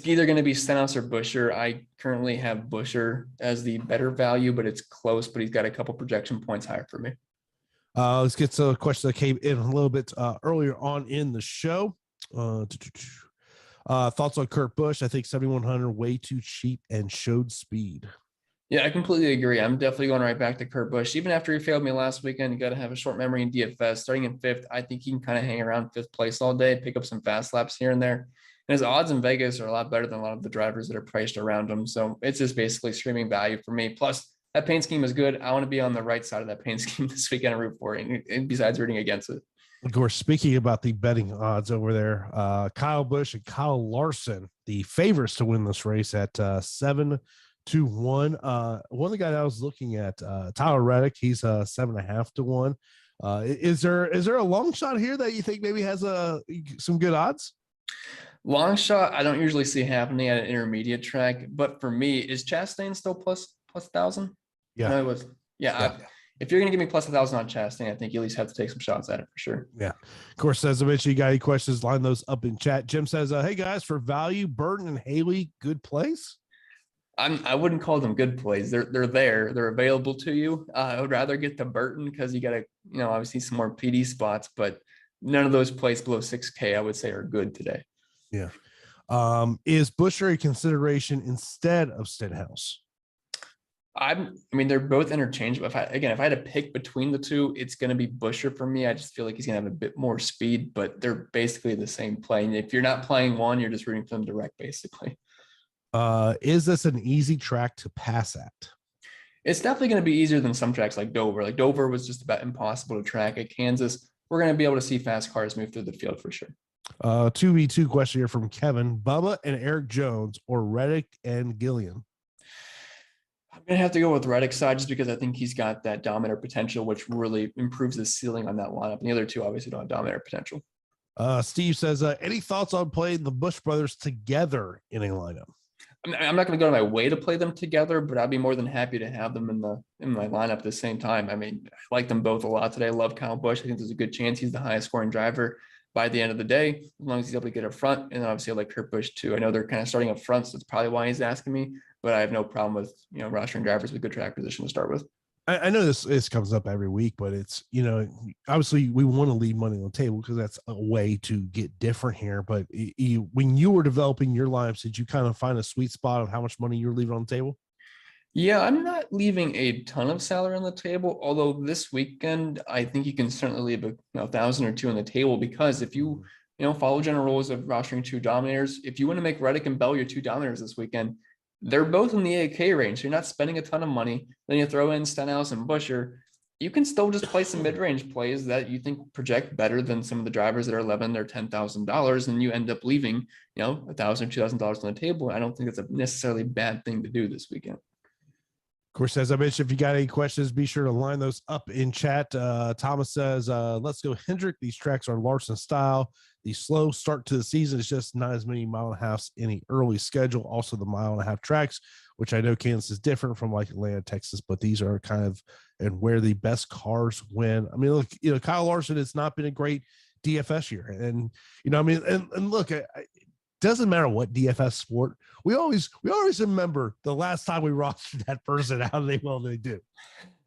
either going to be Stenhouse or Buescher. I currently have Buescher as the better value, but it's close, but he's got a couple projection points higher for me. Let's get to a question that came in a little bit earlier on in the show. Thoughts on Kurt Busch? I think 7,100 way too cheap and showed speed. Yeah, I completely agree. I'm definitely going right back to Kurt Busch. Even after he failed me last weekend, you got to have a short memory in DFS. Starting in 5th, I think he can kind of hang around 5th place all day, pick up some fast laps here and there. And his odds in Vegas are a lot better than a lot of the drivers that are priced around him. So it's just basically streaming value for me. Plus, that paint scheme is good. I want to be on the right side of that paint scheme this weekend and root for it, and besides rooting against it. Of course, speaking about the betting odds over there, Kyle Busch and Kyle Larson, the favorites to win this race at 7-1. One of the guys I was looking at, Tyler Reddick, he's 7.5 to 1. Is there a long shot here that you think maybe has some good odds? Long shot, I don't usually see happening at an intermediate track, but for me, is Chastain still plus 1,000? Yeah, no, it was. Yeah. If you're going to give me plus 1,000 on Chastain, I think you at least have to take some shots at it for sure. Yeah. Of course, as I mentioned, you got any questions, line those up in chat. Jim says, hey guys, for value, Burton and Haley, good plays? I wouldn't call them good plays. They're there. They're available to you. I would rather get the Burton because you got to, obviously some more PD spots, but none of those plays below 6K, I would say, are good today. Yeah. Is Buescher a consideration instead of Stenhouse? I mean, they're both interchangeable. If I had to pick between the two, it's going to be Buescher for me. I just feel like he's going to have a bit more speed, but they're basically the same play. And if you're not playing one, you're just rooting for them direct, basically. Is this an easy track to pass at? It's definitely going to be easier than some tracks like Dover. Like Dover was just about impossible to track. At Kansas, we're going to be able to see fast cars move through the field for sure. 2v2 question here from Kevin. Bubba and Eric Jones or Reddick and Gillian? I'm going to have to go with Reddick's side just because I think he's got that dominator potential, which really improves the ceiling on that lineup. And the other two obviously don't have dominator potential. Steve says, any thoughts on playing the Busch brothers together in a lineup? I'm not going to go to my way to play them together, but I'd be more than happy to have them in my lineup at the same time. I mean, I like them both a lot today. I love Kyle Busch. I think there's a good chance he's the highest scoring driver by the end of the day, as long as he's able to get up front. And obviously I like Kurt Busch too. I know they're kind of starting up front, so that's probably why he's asking me, but I have no problem with, rostering drivers with good track position to start with. I know this comes up every week, but it's, obviously we want to leave money on the table because that's a way to get different here. But when you were developing your lineups, did you kind of find a sweet spot of how much money you're leaving on the table? Yeah, I'm not leaving a ton of salary on the table, although this weekend I think you can certainly leave a 1,000 or two on the table, because if you follow general rules of rostering two dominators, if you want to make Reddick and Bell your two dominators this weekend, they're both in the 8K range, so you're not spending a ton of money. Then you throw in Stenhouse and Buescher, you can still just play some mid-range plays that you think project better than some of the drivers that are $11,000 or $10,000, and you end up leaving $1,000 or $2,000 on the table. I don't think it's a necessarily bad thing to do this weekend. Of course, as I mentioned, if you got any questions, be sure to line those up in chat. Thomas says, let's go Hendrick. These tracks are Larson style. The slow start to the season is just not as many mile and a half in the early schedule. Also, the mile and a half tracks, which I know Kansas is different from like Atlanta, Texas, but these are kind of and where the best cars win. I mean, look, Kyle Larson has not been a great DFS year. And, and look, doesn't matter what DFS sport. We always remember the last time we rostered that person. How they do.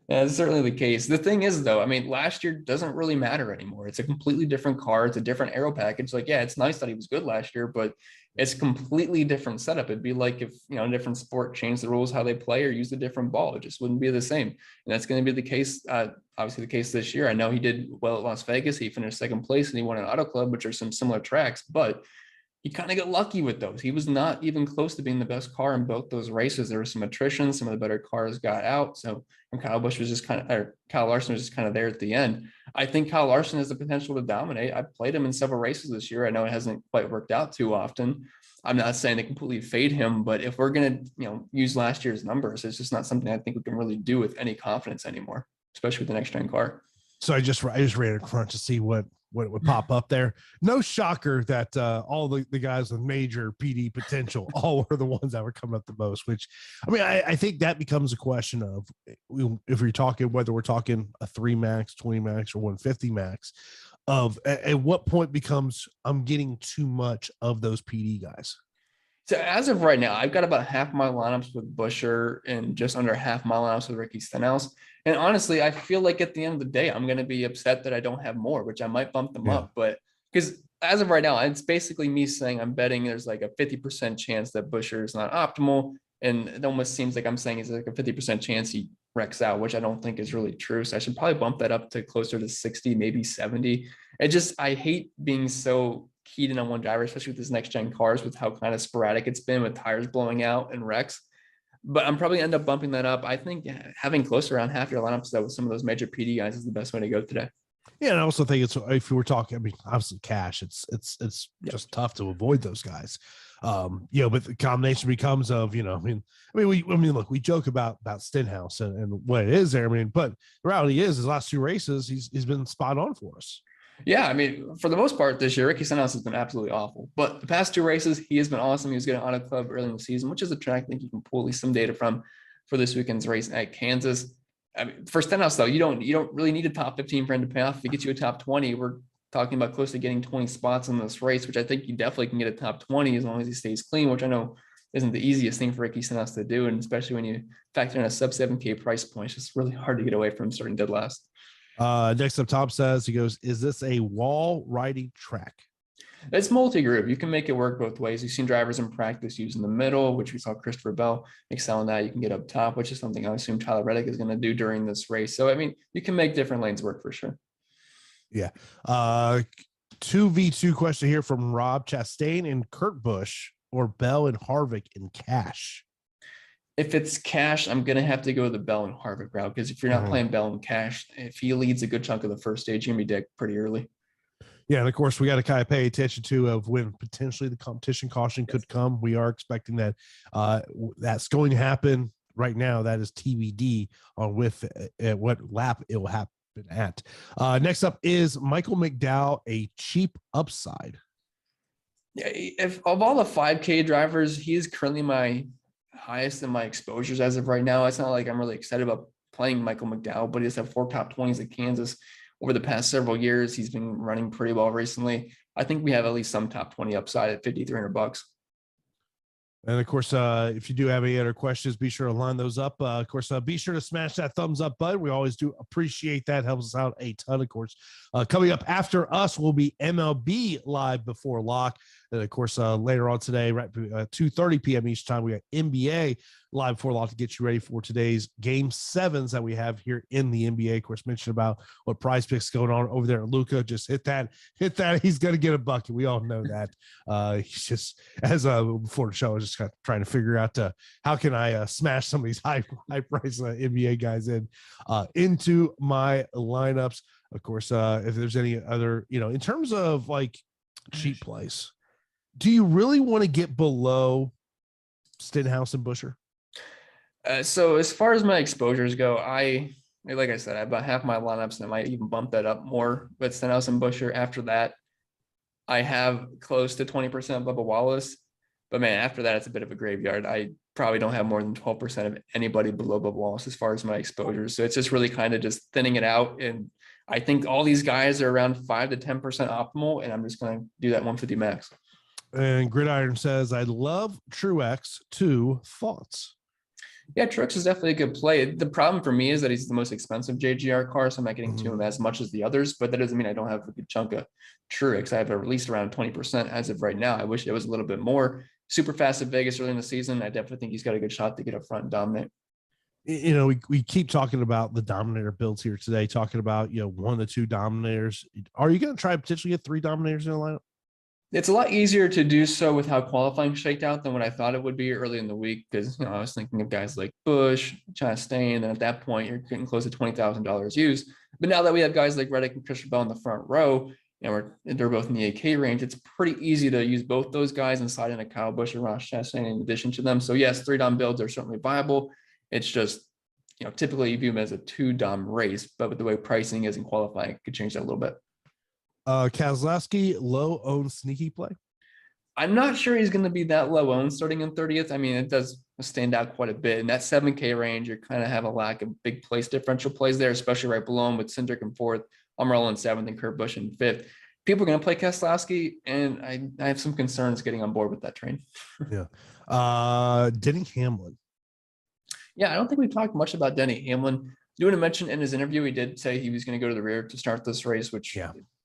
Yeah, that's certainly the case. The thing is, though, I mean, last year doesn't really matter anymore. It's a completely different car. It's a different aero package. Like, yeah, it's nice that he was good last year, but it's completely different setup. It'd be like if, a different sport changed the rules, how they play or use a different ball. It just wouldn't be the same. And that's going to be the case, obviously the case this year. I know he did well at Las Vegas. He finished second place and he won an Auto Club, which are some similar tracks, but he kind of got lucky with those. He was not even close to being the best car in both those races. There was some attrition. Some of the better cars got out. So Kyle Larson was just kind of there at the end. I think Kyle Larson has the potential to dominate. I played him in several races this year. I know it hasn't quite worked out too often. I'm not saying to completely fade him, but if we're going to, use last year's numbers, it's just not something I think we can really do with any confidence anymore, especially with the next gen car. So I just ran a crunch to see what would pop up there. No shocker that all the guys with major PD potential all were the ones that were coming up the most, which, I mean, I think that becomes a question of if we're talking, whether we're talking a 3 max, 20 max, or 150 max, of at what point becomes I'm getting too much of those PD guys. So as of right now, I've got about half my lineups with Buescher and just under half my lineups with Ricky Stenhouse. And honestly, I feel like at the end of the day, I'm going to be upset that I don't have more, which I might bump them up. But because as of right now, it's basically me saying I'm betting there's like a 50% chance that Buescher is not optimal. And it almost seems like I'm saying it's like a 50% chance he wrecks out, which I don't think is really true. So I should probably bump that up to closer to 60, maybe 70. I hate being so keyed in on one driver, especially with this next gen cars, with how kind of sporadic it's been with tires blowing out and wrecks. But I'm probably end up bumping that up. I think having close around half your lineups though with some of those major PD guys is the best way to go today. Yeah, and I also think it's, if we were talking, I mean, obviously cash, it's just tough to avoid those guys. But the combination becomes of, look, we joke about Stenhouse and what it is there. I mean, but the reality is his last 2 races, he's been spot on for us. Yeah, I mean, for the most part this year, Ricky Stenhouse has been absolutely awful. But the past 2 races, he has been awesome. He was getting Auto Club early in the season, which is a track I think you can pull at least some data from for this weekend's race at Kansas. I mean, for Stenhouse, though, you don't really need a top 15 for him to pay off. If he gets you a top 20, we're talking about close to getting 20 spots in this race, which I think you definitely can get a top 20 as long as he stays clean, which I know isn't the easiest thing for Ricky Stenhouse to do. And especially when you factor in a sub 7K price point, it's just really hard to get away from starting dead last. Next up, Tom says, he goes, is this a wall riding track? It's multi-group. You can make it work both ways. You've seen drivers in practice using the middle, which we saw Christopher Bell excel in that. You can get up top, which is something I assume Tyler Reddick is going to do during this race. So, I mean, you can make different lanes work for sure. Yeah. 2v2 question here from Rob Chastain and Kurt Busch, or Bell and Harvick in cash. If it's cash, I'm going to have to go the Bell and Harvick route, because if you're not playing Bell and cash, if he leads a good chunk of the first stage, you're going to be decked pretty early. Yeah, and of course, we got to kind of pay attention to of when potentially the competition caution could come. We are expecting that that's going to happen right now. That is TBD on with what lap it will happen at. Next up is Michael McDowell, a cheap upside. Yeah, if of all the 5K drivers, he is currently my highest in my exposures as of right now. It's not like I'm really excited about playing Michael McDowell, but he does have 4 top 20s at Kansas over the past several years. He's been running pretty well recently. I think we have at least some top 20 upside at $5,300. And of course, if you do have any other questions, be sure to line those up. Of course, be sure to smash that thumbs up button. We always do appreciate that. Helps us out a ton, of course. Coming up after us will be MLB Live Before Lock. And of course, later on today, right, 2:30 p.m. each time, we got NBA Live Before Lock to get you ready for today's Game 7s that we have here in the NBA. Of course, mentioned about what Prizepicks going on over there at Luka. Just hit that. He's going to get a bucket. We all know that. He's just, as before the show, I was just kind of trying to figure out how can I smash some of these high price NBA guys into my lineups. Of course, if there's any other, in terms of like cheap plays, do you really want to get below Stenhouse and Busher? So as far as my exposures go, like I said, I have about half my lineups, and I might even bump that up more with Stenhouse and Busher. After that, I have close to 20% Bubba Wallace, but man, after that, it's a bit of a graveyard. I probably don't have more than 12% of anybody below Bubba Wallace as far as my exposures. So it's just really kind of just thinning it out. And I think all these guys are around 5 to 10% optimal, and I'm just going to do that 150 max. And Gridiron says, I love Truex. 2 thoughts. Yeah, Truex is definitely a good play. The problem for me is that he's the most expensive JGR car, so I'm not getting to him as much as the others, but that doesn't mean I don't have a good chunk of Truex. I have at least around 20% as of right now. I wish it was a little bit more. Super fast at Vegas early in the season. I definitely think he's got a good shot to get up front and dominate. We keep talking about the dominator builds here today, talking about, 1 to 2 dominators. Are you going to try potentially get 3 dominators in the lineup? It's a lot easier to do so with how qualifying shaked out than what I thought it would be early in the week, because I was thinking of guys like Busch, Chastain, and at that point you're getting close to $20,000 used. But now that we have guys like Reddick and Christian Bell in the front row, they're both in the 8K range, it's pretty easy to use both those guys and slide in a Kyle Busch or Ross Chastain in addition to them. So yes, 3 dom builds are certainly viable. It's just, typically you view them as a 2 dom race, but with the way pricing is in qualifying, it could change that a little bit. Kozlowski, low owned sneaky play. I'm not sure he's going to be that low owned starting in 30th. I mean, it does stand out quite a bit. In that 7K range, you kind of have a lack of big place differential plays there, especially right below him with Cindric in 4th, Almirola in 7th, and Kurt Busch in 5th. People are going to play Kozlowski, and I have some concerns getting on board with that train. Yeah. Denny Hamlin. Yeah, I don't think we talked much about Denny Hamlin. You want to mention in his interview, he did say he was going to go to the rear to start this race, which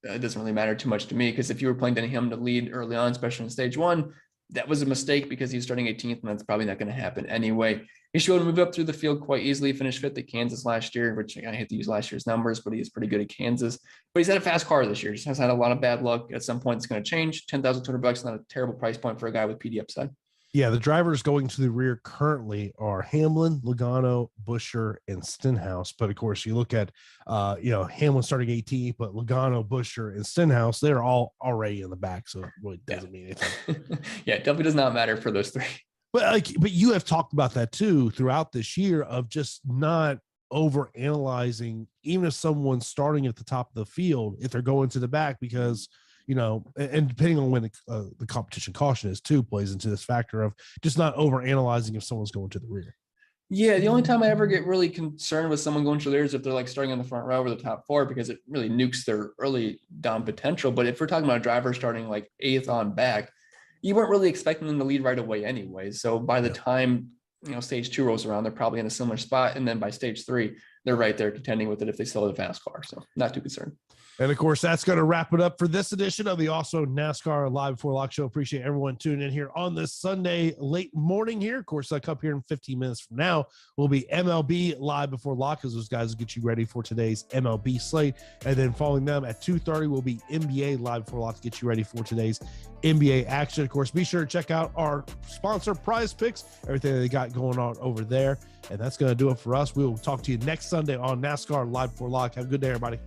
it doesn't really matter too much to me, because if you were playing Denny Hamlin to lead early on, especially in stage 1, that was a mistake because he's starting 18th, and that's probably not going to happen anyway. He showed move up through the field quite easily, finished 5th at Kansas last year, which I hate to use last year's numbers, but he is pretty good at Kansas. But he's had a fast car this year, just has had a lot of bad luck. At some point, it's going to change. $10,200, not a terrible price point for a guy with PD upside. Yeah, the drivers going to the rear currently are Hamlin, Logano, Buscher, and Stenhouse. But of course, you look at, Hamlin starting 18th, but Logano, Buscher, and Stenhouse, they're all already in the back, so it really doesn't mean anything. Yeah, it definitely does not matter for those 3. But you have talked about that too throughout this year of just not over analyzing, even if someone's starting at the top of the field, if they're going to the back, because and depending on when the competition caution is too, plays into this factor of just not over analyzing if someone's going to the rear. Yeah, the only time I ever get really concerned with someone going to the rear is if they're like starting on the front row or the top 4, because it really nukes their early dom potential. But if we're talking about a driver starting like 8th on back, you weren't really expecting them to lead right away anyway. So by the time, stage 2 rolls around, they're probably in a similar spot. And then by stage 3, they're right there contending with it if they still have a fast car. So not too concerned. And of course, that's going to wrap it up for this edition of the Awesemo NASCAR Live Before Lock Show. Appreciate everyone tuning in here on this Sunday late morning here. Of course, I come here in 15 minutes from now. Will be MLB Live Before Lock, because those guys will get you ready for today's MLB slate. And then following them at 2:30 will be NBA Live Before Lock to get you ready for today's NBA action. Of course, be sure to check out our sponsor, Prizepicks, everything that they got going on over there. And that's going to do it for us. We will talk to you next Sunday on NASCAR Live Before Lock. Have a good day, everybody.